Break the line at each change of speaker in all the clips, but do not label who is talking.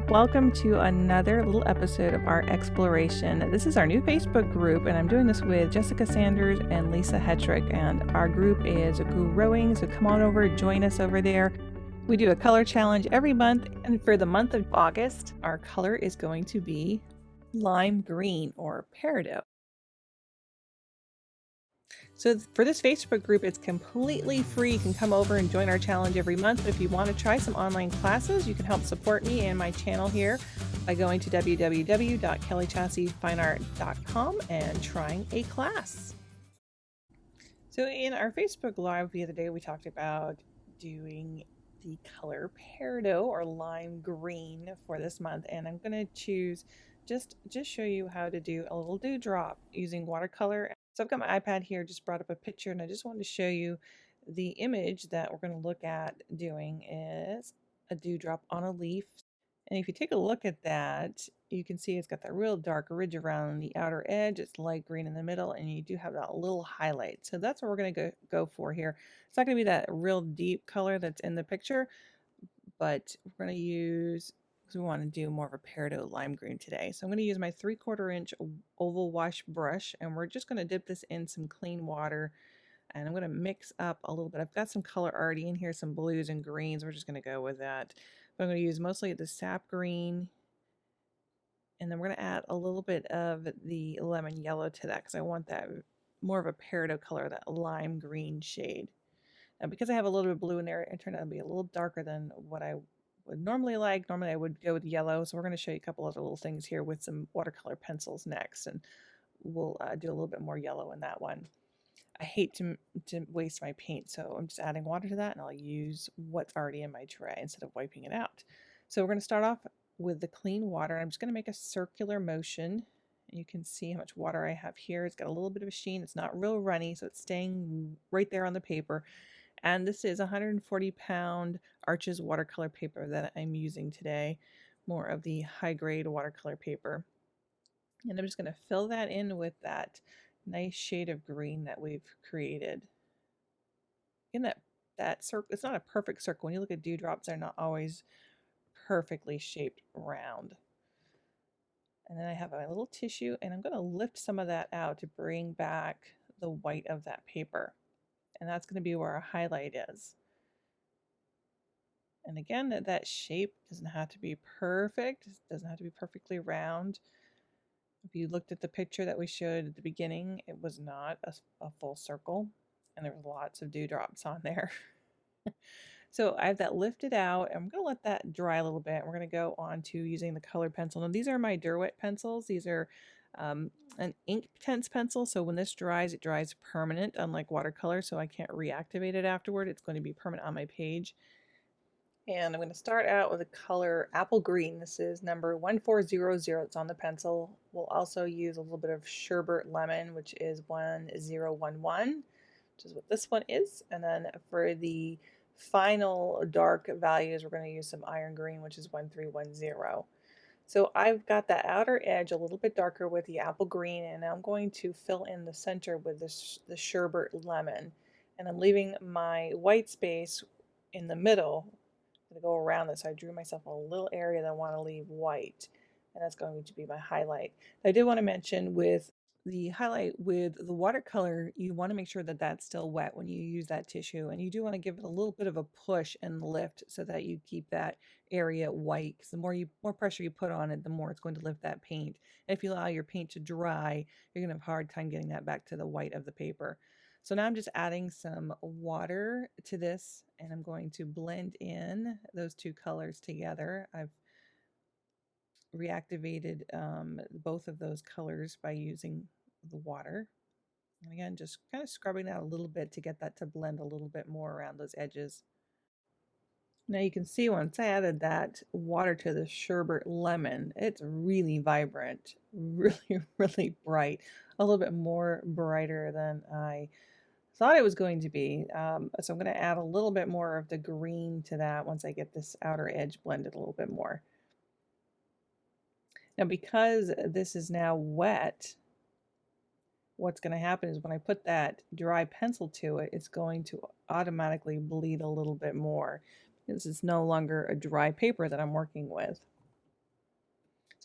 Welcome to another little episode of our exploration. This is our new Facebook group, and I'm doing this with Jessica Sanders and Lisa Hetrick, and our group is growing, so come on over, join us over there. We do a color challenge every month, and for the month of August, our color is going to be lime green or peridot. So for this Facebook group, it's completely free. You can come over and join our challenge every month. But if you want to try some online classes, you can help support me and my channel here by going to www.kellychasseffineart.com and trying a class. So in our Facebook Live the other day, we talked about doing the color peridot or lime green for this month. And I'm going to choose just show you how to do a little dewdrop using watercolor. So I've got my iPad here, just brought up a picture, and I just wanted to show you the image that we're going to look at doing is a dewdrop on a leaf. And if you take a look at that, you can see it's got that real dark ridge around the outer edge. It's light green in the middle, and you do have that little highlight. So that's what we're going to go for here. It's not going to be that real deep color that's in the picture, but we're going to use, because we want to do more of a peridot lime green today. So I'm going to use my 3/4 inch oval wash brush, and we're just going to dip this in some clean water, and I'm going to mix up a little bit. I've got some color already in here, some blues and greens. We're just going to go with that. But I'm going to use mostly the sap green, and then we're going to add a little bit of the lemon yellow to that because I want that more of a peridot color, that lime green shade. Now, because I have a little bit of blue in there, it turned out to be a little darker than what I would normally like. Normally I would go with yellow, so we're going to show you a couple other little things here with some watercolor pencils next, and we'll do a little bit more yellow in that one. I hate to waste my paint, so I'm just adding water to that, and I'll use what's already in my tray instead of wiping it out. So we're going to start off with the clean water. I'm just going to make a circular motion. You can see how much water I have here. It's got a little bit of a sheen. It's not real runny, so it's staying right there on the paper. And this is 140-pound Arches watercolor paper that I'm using today, more of the high-grade watercolor paper. And I'm just going to fill that in with that nice shade of green that we've created. In that circle, it's not a perfect circle. When you look at dewdrops, they're not always perfectly shaped round. And then I have my little tissue, and I'm going to lift some of that out to bring back the white of that paper. And that's going to be where our highlight is. And again, that shape doesn't have to be perfect. It doesn't have to be perfectly round. If you looked at the picture that we showed at the beginning, it was not a full circle, and there was lots of dewdrops on there. So I have that lifted out, and I'm going to let that dry a little bit. We're going to go on to using the colored pencil. Now, these are my Derwent pencils. These are an Inktense pencil, so when this dries, it dries permanent, unlike watercolor, so I can't reactivate it afterward. It's going to be permanent on my page. And I'm going to start out with the color apple green. This is number 1400. It's on the pencil. We'll also use a little bit of sherbet lemon, which is 1011, which is what this one is. And then for the final dark values, we're going to use some iron green, which is 1310. So I've got that outer edge a little bit darker with the apple green, and I'm going to fill in the center with the sherbet lemon. And I'm leaving my white space in the middle. I'm going to go around this. So I drew myself a little area that I want to leave white, and that's going to be my highlight. I did want to mention with the highlight with the watercolor, you want to make sure that that's still wet when you use that tissue, and you do want to give it a little bit of a push and lift so that you keep that area white, because the more pressure you put on it, the more it's going to lift that paint. And if you allow your paint to dry, you're going to have a hard time getting that back to the white of the paper. So now I'm just adding some water to this, and I'm going to blend in those two colors together. I've reactivated both of those colors by using the water. And again, just kind of scrubbing that a little bit to get that to blend a little bit more around those edges. Now you can see once I added that water to the sherbet lemon, it's really vibrant, really, really bright, a little bit more brighter than I thought it was going to be. So I'm going to add a little bit more of the green to that once I get this outer edge blended a little bit more. Now, because this is now wet, what's going to happen is when I put that dry pencil to it, it's going to automatically bleed a little bit more. This is no longer a dry paper that I'm working with.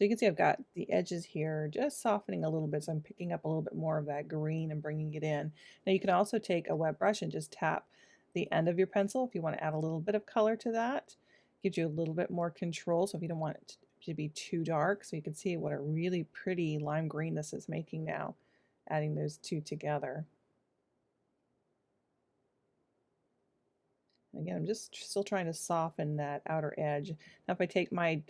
So you can see I've got the edges here just softening a little bit, so I'm picking up a little bit more of that green and bringing it in. Now you can also take a wet brush and just tap the end of your pencil if you want to add a little bit of color to that. Gives you a little bit more control, so if you don't want it to be too dark, so you can see what a really pretty lime green this is making now, adding those two together. Again, I'm just still trying to soften that outer edge. Now if I take my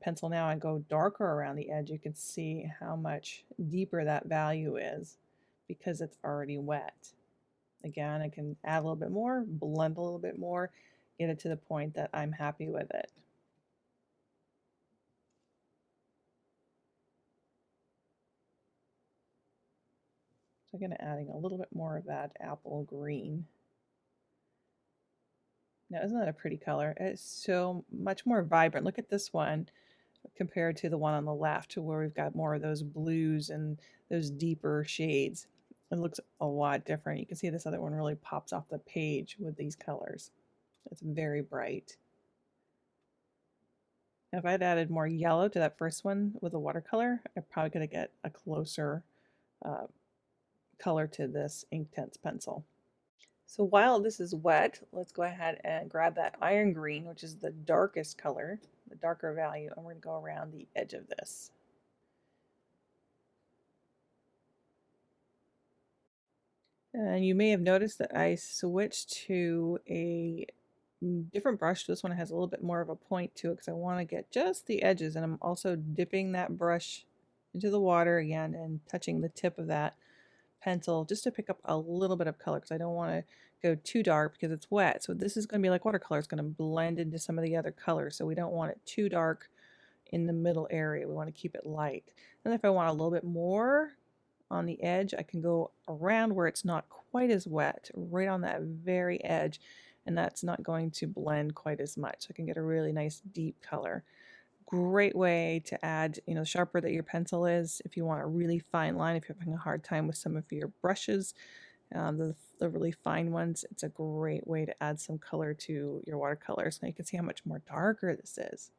pencil now and go darker around the edge, you can see how much deeper that value is because it's already wet. Again, I can add a little bit more, blend a little bit more, get it to the point that I'm happy with it. So again, adding a little bit more of that apple green. Now, isn't that a pretty color? It's so much more vibrant. Look at this one compared to the one on the left, where we've got more of those blues and those deeper shades. It looks a lot different. You can see this other one really pops off the page with these colors. It's very bright. Now, if I'd added more yellow to that first one with the watercolor, I'm probably going to get a closer color to this Inktense pencil. So while this is wet, let's go ahead and grab that iron green, which is the darkest color, the darker value, and we're going to go around the edge of this. And you may have noticed that I switched to a different brush. This one has a little bit more of a point to it because I want to get just the edges, and I'm also dipping that brush into the water again and touching the tip of that pencil just to pick up a little bit of color because I don't want to go too dark because it's wet. So this is going to be like watercolor. It's going to blend into some of the other colors, so we don't want it too dark in the middle area. We want to keep it light. And if I want a little bit more on the edge, I can go around where it's not quite as wet, right on that very edge, and that's not going to blend quite as much. So I can get a really nice deep color. Great way to add, the sharper that your pencil is, if you want a really fine line, if you're having a hard time with some of your brushes, the really fine ones, it's a great way to add some color to your watercolors. Now you can see how much more darker this is.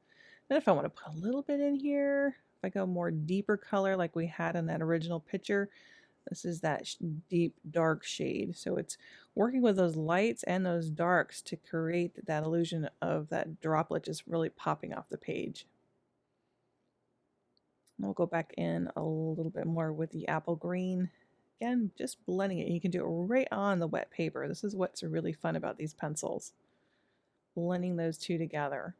Then if I want to put a little bit in here, if I go more deeper color like we had in that original picture, this is that deep dark shade. So it's working with those lights and those darks to create that illusion of that droplet just really popping off the page. And we'll go back in a little bit more with the apple green. Again, just blending it. You can do it right on the wet paper. This is what's really fun about these pencils. Blending those two together.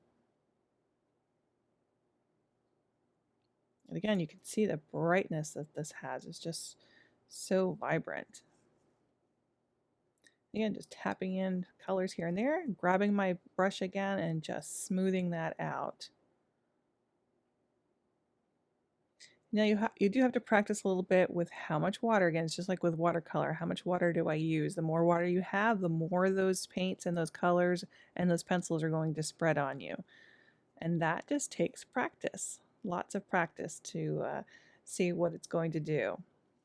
And again, you can see the brightness that this has. It's just so vibrant. Again, just tapping in colors here and there, grabbing my brush again and just smoothing that out. Now you do have to practice a little bit with how much water. Again, it's just like with watercolor. How much water do I use? The more water you have, the more those paints and those colors and those pencils are going to spread on you. And that just takes practice. Lots of practice to see what it's going to do.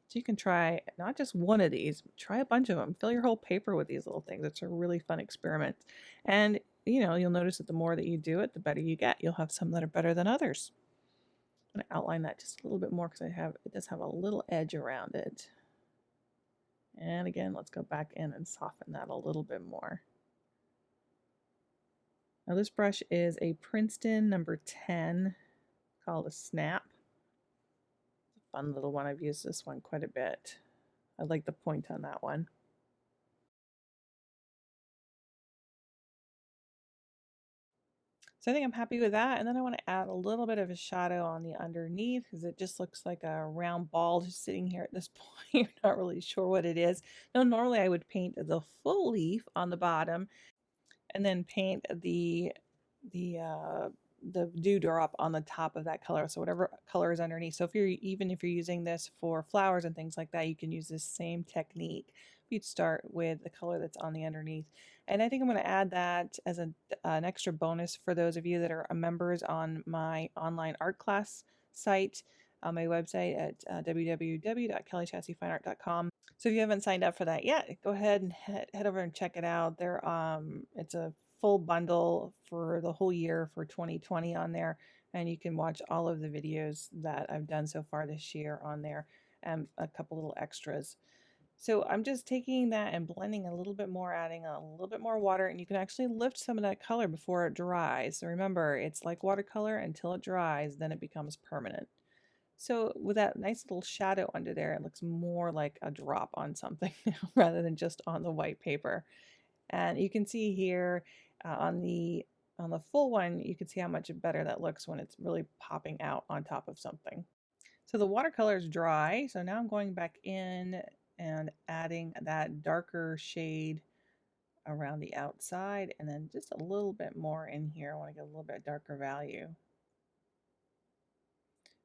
So you can try not just one of these, try a bunch of them. Fill your whole paper with these little things. It's a really fun experiment. And you'll notice that the more that you do it, the better you get. You'll have some that are better than others. I'm going to outline that just a little bit more because it does have a little edge around it. And again, let's go back in and soften that a little bit more. Now this brush is a Princeton number 10 called a Snap. It's a fun little one. I've used this one quite a bit. I like the point on that one. So I think I'm happy with that. And then I want to add a little bit of a shadow on the underneath because it just looks like a round ball just sitting here at this point. You're not really sure what it is. Now, normally I would paint the full leaf on the bottom and then paint the dewdrop on the top of that color. So whatever color is underneath. So even if you're using this for flowers and things like that, you can use this same technique. You'd start with the color that's on the underneath. And I think I'm going to add that as an extra bonus for those of you that are members on my online art class site, on my website at www.kelliechasseffineart.com. So if you haven't signed up for that yet, go ahead and head over and check it out. It's a full bundle for the whole year for 2020 on there, and you can watch all of the videos that I've done so far this year on there, and a couple little extras. So I'm just taking that and blending a little bit more, adding a little bit more water, and you can actually lift some of that color before it dries. So remember, it's like watercolor until it dries, then it becomes permanent. So with that nice little shadow under there, it looks more like a drop on something rather than just on the white paper. And you can see here on the full one, you can see how much better that looks when it's really popping out on top of something. So the watercolor is dry. So now I'm going back in and adding that darker shade around the outside, and then just a little bit more in here. I want to get a little bit darker value.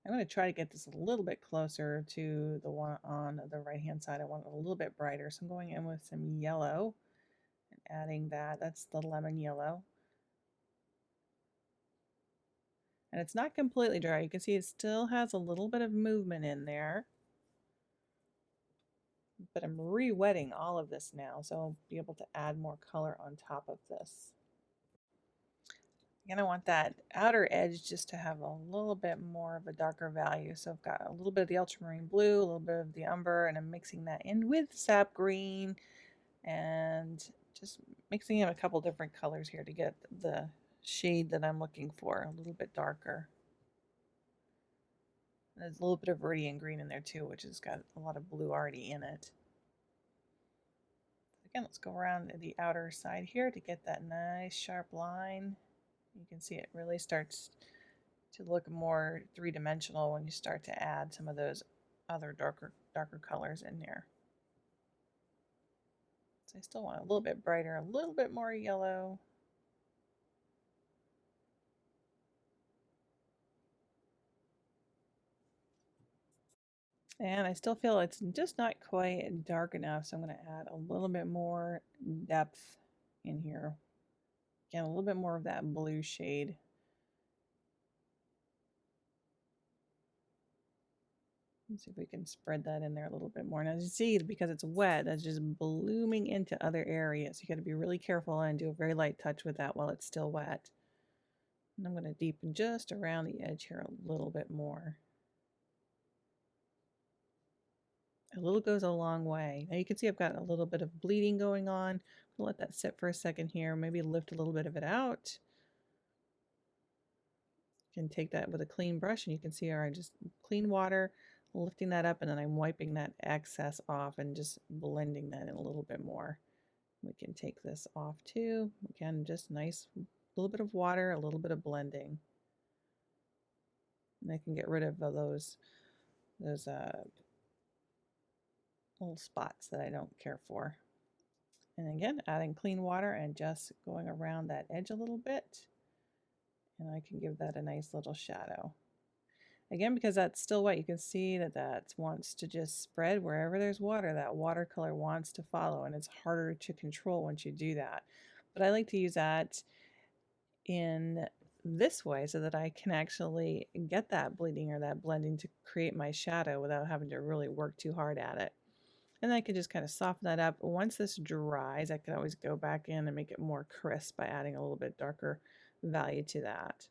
I'm going to try to get this a little bit closer to the one on the right hand side. I want it a little bit brighter, so I'm going in with some yellow and adding that. That's the lemon yellow. And it's not completely dry. You can see it still has a little bit of movement in there. But I'm re-wetting all of this now, so I'll be able to add more color on top of this. Again, I want that outer edge just to have a little bit more of a darker value. So I've got a little bit of the ultramarine blue, a little bit of the umber, and I'm mixing that in with sap green and just mixing in a couple different colors here to get the shade that I'm looking for a little bit darker. There's a little bit of viridian green in there too, which has got a lot of blue already in it. Again, let's go around the outer side here to get that nice sharp line. You can see it really starts to look more three-dimensional when you start to add some of those other darker colors in there. So I still want a little bit brighter, a little bit more yellow. And I still feel it's just not quite dark enough, so I'm going to add a little bit more depth in here. Again, a little bit more of that blue shade. Let's see if we can spread that in there a little bit more. Now, as you see, because it's wet, that's just blooming into other areas. You got to be really careful and do a very light touch with that while it's still wet. And I'm going to deepen just around the edge here a little bit more. A little goes a long way. Now you can see I've got a little bit of bleeding going on. I'll let that sit for a second here. Maybe lift a little bit of it out. You can take that with a clean brush and you can see how I just clean water, lifting that up, and then I'm wiping that excess off and just blending that in a little bit more. We can take this off too. Again, just nice, a little bit of water, a little bit of blending. And I can get rid of those little spots that I don't care for. And again, adding clean water and just going around that edge a little bit. And I can give that a nice little shadow. Again, because that's still wet, you can see that that wants to just spread wherever there's water. That watercolor wants to follow, and it's harder to control once you do that. But I like to use that in this way so that I can actually get that bleeding or that blending to create my shadow without having to really work too hard at it. And I can just kind of soften that up. Once this dries, I can always go back in and make it more crisp by adding a little bit darker value to that.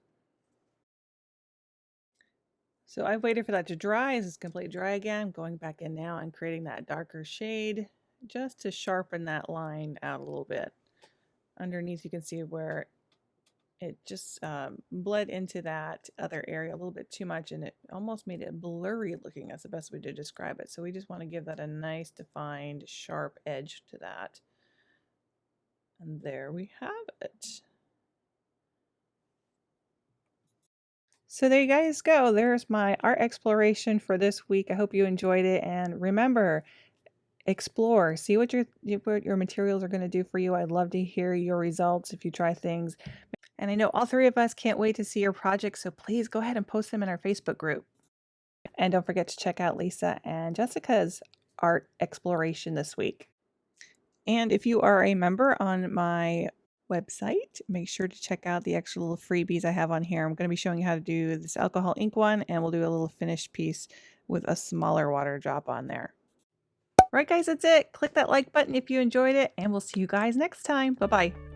So I've waited for that to dry. As it's completely dry again, I'm going back in now and creating that darker shade just to sharpen that line out a little bit. Underneath you can see where it just bled into that other area a little bit too much, and it almost made it blurry looking. That's the best way to describe it. So we just want to give that a nice defined sharp edge to that. And there we have it. So there you guys go. There's my art exploration for this week. I hope you enjoyed it, and remember, explore, see what your materials are going to do for you. I'd love to hear your results if you try things. And I know all three of us can't wait to see your projects, so please go ahead and post them in our Facebook group. And don't forget to check out Lisa and Jessica's art exploration this week. And if you are a member on my website, make sure to check out the extra little freebies I have on here. I'm going to be showing you how to do this alcohol ink one, and we'll do a little finished piece with a smaller water drop on there. All right, guys, that's it. Click that like button if you enjoyed it, and we'll see you guys next time. Bye-bye.